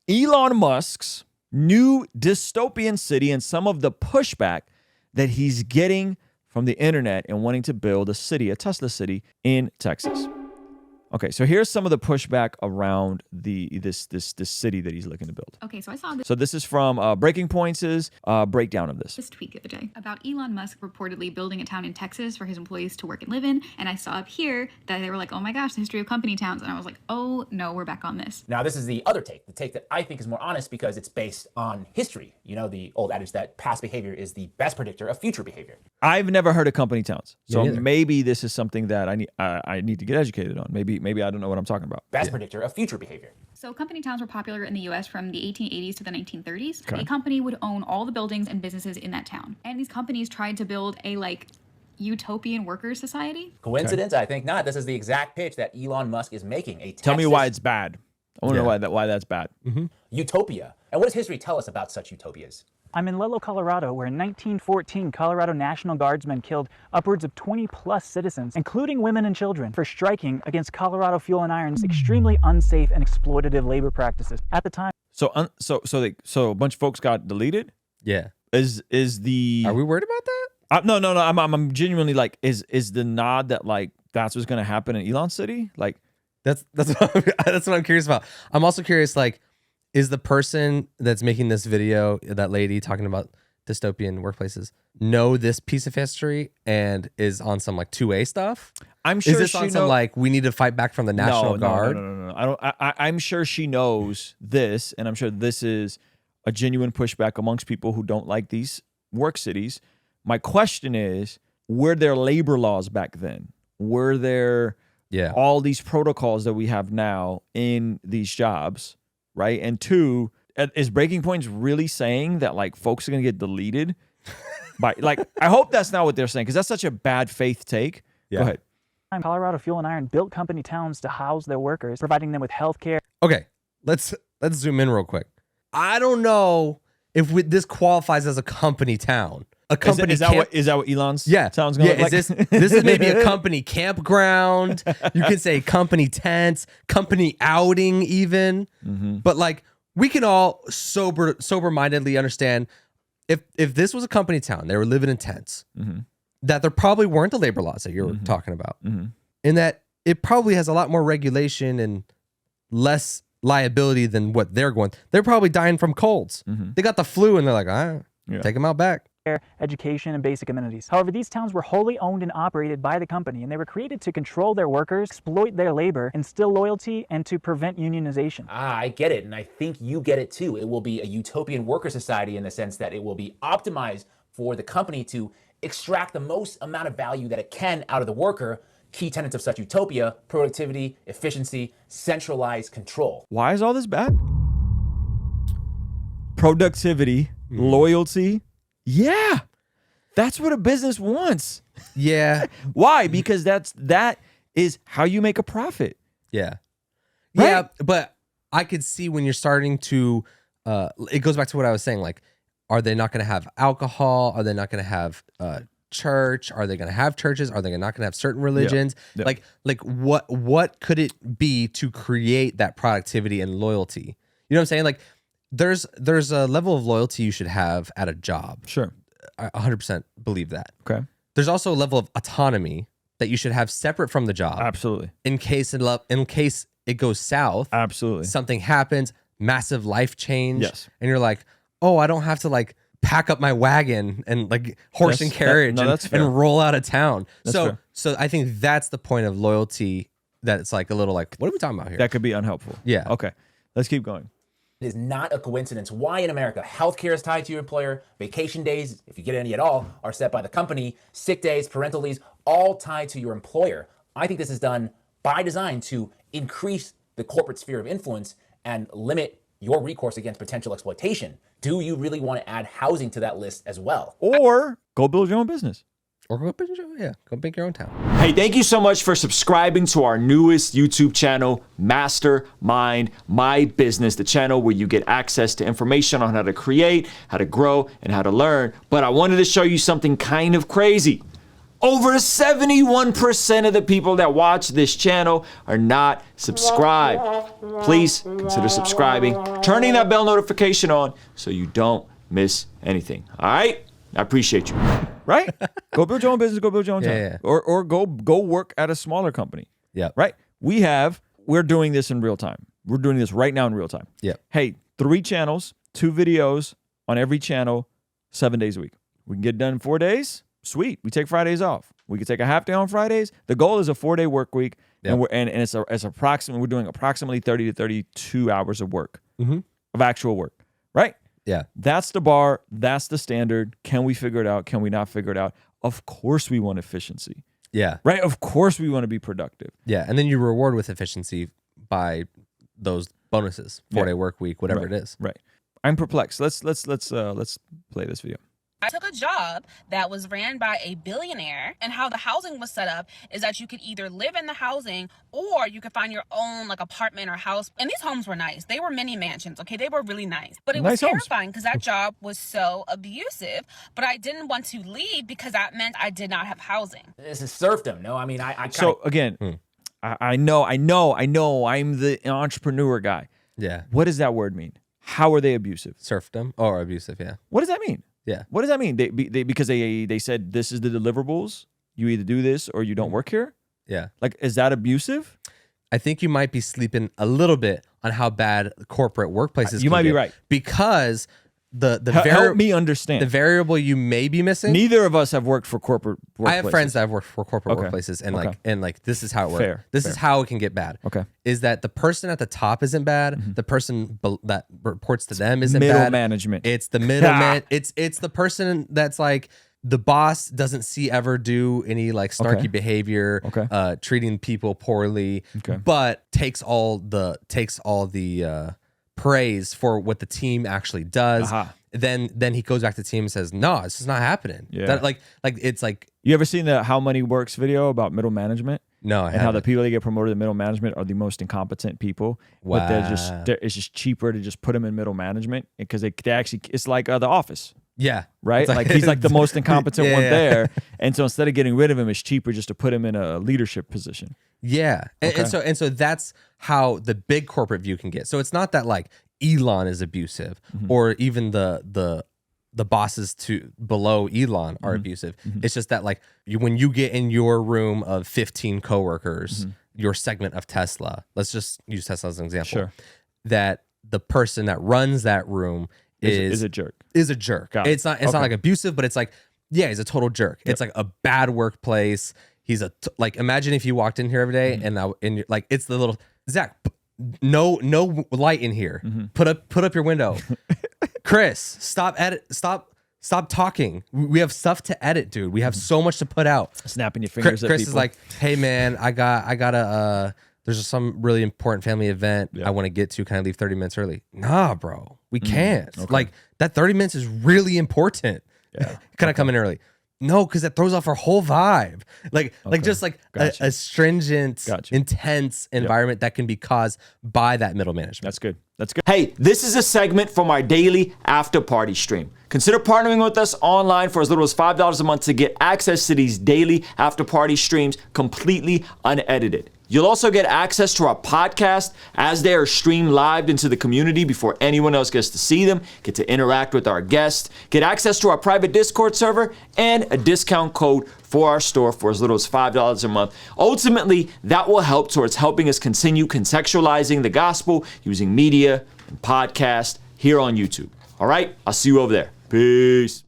Elon Musk's new dystopian city and some of the pushback that he's getting from the internet and wanting to build a city, a Tesla city in Texas. Okay, so here's some of the pushback around this city that he's looking to build. Okay, so I saw this. So this is from Breaking Points' breakdown of this. This tweet the other day about Elon Musk reportedly building a town in Texas for his employees to work and live in. And I saw up here that they were like, oh my gosh, the history of company towns. And I was like, oh no, we're back on this. Now, this is the other take, the take that I think is more honest because it's based on history. You know, the old adage that past behavior is the best predictor of future behavior. I've never heard of company towns. So maybe this is something that I need to get educated on. Maybe I don't know what I'm talking about. Best predictor of future behavior. So company towns were popular in the US from the 1880s to the 1930s. Okay. A company would own all the buildings and businesses in that town. And these companies tried to build a utopian worker society. Coincidence? Okay. I think not. This is the exact pitch that Elon Musk is making. Tell me why it's bad. I want to know why that's bad. Mm-hmm. Utopia. And what does history tell us about such utopias? I'm in Lelo, Colorado, where in 1914, Colorado National Guardsmen killed upwards of 20-plus citizens, including women and children, for striking against Colorado Fuel and Iron's extremely unsafe and exploitative labor practices. At the time, so a bunch of folks got deleted. Yeah. Is the Are we worried about that? No. I'm genuinely like, is the nod that that's what's gonna happen in Elon City? That's what I'm curious about. I'm also curious is the person that's making this video, that lady talking about dystopian workplaces, know this piece of history and is on some 2A stuff? I'm sure. Is this on some we need to fight back from the National Guard? No. I'm sure she knows this, and I'm sure this is a genuine pushback amongst people who don't like these work cities. My question is, were there labor laws back then? Were there all these protocols that we have now in these jobs? Right. And two, is Breaking Points really saying that folks are going to get deleted? By I hope that's not what they're saying, because that's such a bad faith take. Yeah. Go ahead. Colorado Fuel and Iron built company towns to house their workers, providing them with health care. Okay, let's zoom in real quick. I don't know if this qualifies as a company town. A company is that what Elon's town's going to look like? This is maybe a company campground. You can say company tents, company outing even. Mm-hmm. But we can all sober-mindedly understand if this was a company town, they were living in tents, that there probably weren't the labor laws that you're talking about. Mm-hmm. And that it probably has a lot more regulation and less liability than what they're going. They're probably dying from colds. Mm-hmm. They got the flu and they're like, take them out back. Education, and basic amenities. However, these towns were wholly owned and operated by the company, and they were created to control their workers, exploit their labor, instill loyalty, and to prevent unionization. I get it, and I think you get it too. It will be a utopian worker society in the sense that it will be optimized for the company to extract the most amount of value that it can out of the worker. Key tenets of such utopia: productivity, efficiency, centralized control. Why is all this bad? Productivity, loyalty. Yeah, that's what a business wants. Yeah. Why? Because that is how you make a profit. Yeah. Right? Yeah, but I could see when you're starting to, it goes back to what I was saying. Are they not going to have alcohol? Are they not going to have church? Are they going to have churches? Are they not going to have certain religions? Yeah. Yeah. What could it be to create that productivity and loyalty? You know what I'm saying? There's a level of loyalty you should have at a job. Sure. I 100% believe that. Okay. There's also a level of autonomy that you should have separate from the job. Absolutely. In case it goes south. Absolutely. Something happens, massive life change. Yes. And you're like, oh, I don't have to pack up my wagon and horse and carriage and roll out of town. So I think that's the point of loyalty, that it's a little what are we talking about here? That could be unhelpful. Yeah. Okay. Let's keep going. It is not a coincidence why in America healthcare is tied to your employer, vacation days, if you get any at all, are set by the company, sick days, parental leaves, all tied to your employer. I think this is done by design to increase the corporate sphere of influence and limit your recourse against potential exploitation. Do you really want to add housing to that list as well? Or go build your own business. Or go make your own town. Hey, thank you so much for subscribing to our newest YouTube channel, Mastermind My Business, the channel where you get access to information on how to create, how to grow, and how to learn. But I wanted to show you something kind of crazy. Over 71% of the people that watch this channel are not subscribed. Please consider subscribing, turning that bell notification on so you don't miss anything. All right? I appreciate you. Right? Go build your own business, go build your own town. Yeah. Or go work at a smaller company. Yeah. Right? We're doing this in real time. We're doing this right now in real time. Yeah. Hey, 3 channels, 2 videos on every channel, 7 days a week. We can get done in 4 days. Sweet. We take Fridays off. We can take a half day on Fridays. The goal is a 4-day work week. Yep. And it's approximately, we're doing approximately 30 to 32 hours of work, of actual work. Right? Yeah. That's the bar. That's the standard. Can we figure it out? Can we not figure it out? Of course we want efficiency. Yeah. Right? Of course we want to be productive. Yeah. And then you reward with efficiency by those bonuses, 4-day work week, whatever it is. Right. I'm perplexed. Let's play this video. I took a job that was ran by a billionaire, and how the housing was set up is that you could either live in the housing or you could find your own like apartment or house. And these homes were nice. They were mini mansions, okay? They were really nice. But it was terrifying because that job was so abusive. But I didn't want to leave because that meant I did not have housing. This is serfdom, no? I mean, I So again, I know, I'm the entrepreneur guy. Yeah. What does that word mean? How are they abusive? Serfdom or abusive, yeah. What does that mean? Yeah. What does that mean? They because they said this is the deliverables. You either do this or you don't work here. Yeah. Like, is that abusive? I think you might be sleeping a little bit on how bad corporate workplaces You can might be get. right. Because Help me understand. the variable you may be missing. Neither of us have worked for corporate workplaces. I have friends that have worked for corporate Okay. workplaces, and Okay. like this is how it works. Fair. This is how it can get bad. Okay. Is that the person at the top isn't bad? The person that reports to them isn't Middle bad. management. It's the middleman. It's the person that's like the boss doesn't ever do any like snarky Okay. behavior, Okay. treating people poorly, Okay. but takes all the praise for what the team actually does. Then he goes back to the team and says, "No, this is not happening." Yeah. That like it's like You ever seen the How Money Works video about middle management? no, I And how the haven't. people that get promoted to middle management are the most incompetent people. But it's just cheaper to just put them in middle management because they actually, it's like The Office, Yeah. right? It's Like he's like the most incompetent one Yeah. there. And so instead of getting rid of him, it's cheaper just to put him in a leadership position. Yeah. And so that's how the big corporate view can get. So it's not that like Elon is abusive or even the bosses to below Elon are abusive. It's just that like when you get in your room of 15 coworkers, your segment of Tesla, let's just use Tesla as an example. Sure. That the person that runs that room Is a jerk. Is a jerk. Got it. It's not like abusive, but it's like, yeah, he's a total jerk. It's like a bad workplace. He's like, imagine if you walked in here every day and you're like, it's the little Zach, no light in here. Put up your window. Chris, stop talking. We have stuff to edit, dude. We have so much to put out. Snapping your fingers at Chris people. is like, hey man, I gotta there's some really important family event I want to get to. Can I leave 30 minutes early? Nah, bro, we can't. Like that 30 minutes is really important. Yeah. Can I come in early? No, because that throws off our whole vibe. Like just like Gotcha. a stringent, Gotcha. intense environment that can be caused by that middle management. That's good. That's good. Hey, this is a segment from our daily after party stream. Consider partnering with us online for as little as $5 a month to get access to these daily after party streams completely unedited. You'll also get access to our podcast as they are streamed live into the community before anyone else gets to see them, get to interact with our guests, get access to our private Discord server, and a discount code for our store for as little as $5 a month. Ultimately, that will help towards helping us continue contextualizing the gospel using media and podcast here on YouTube. All right, I'll see you over there. Peace.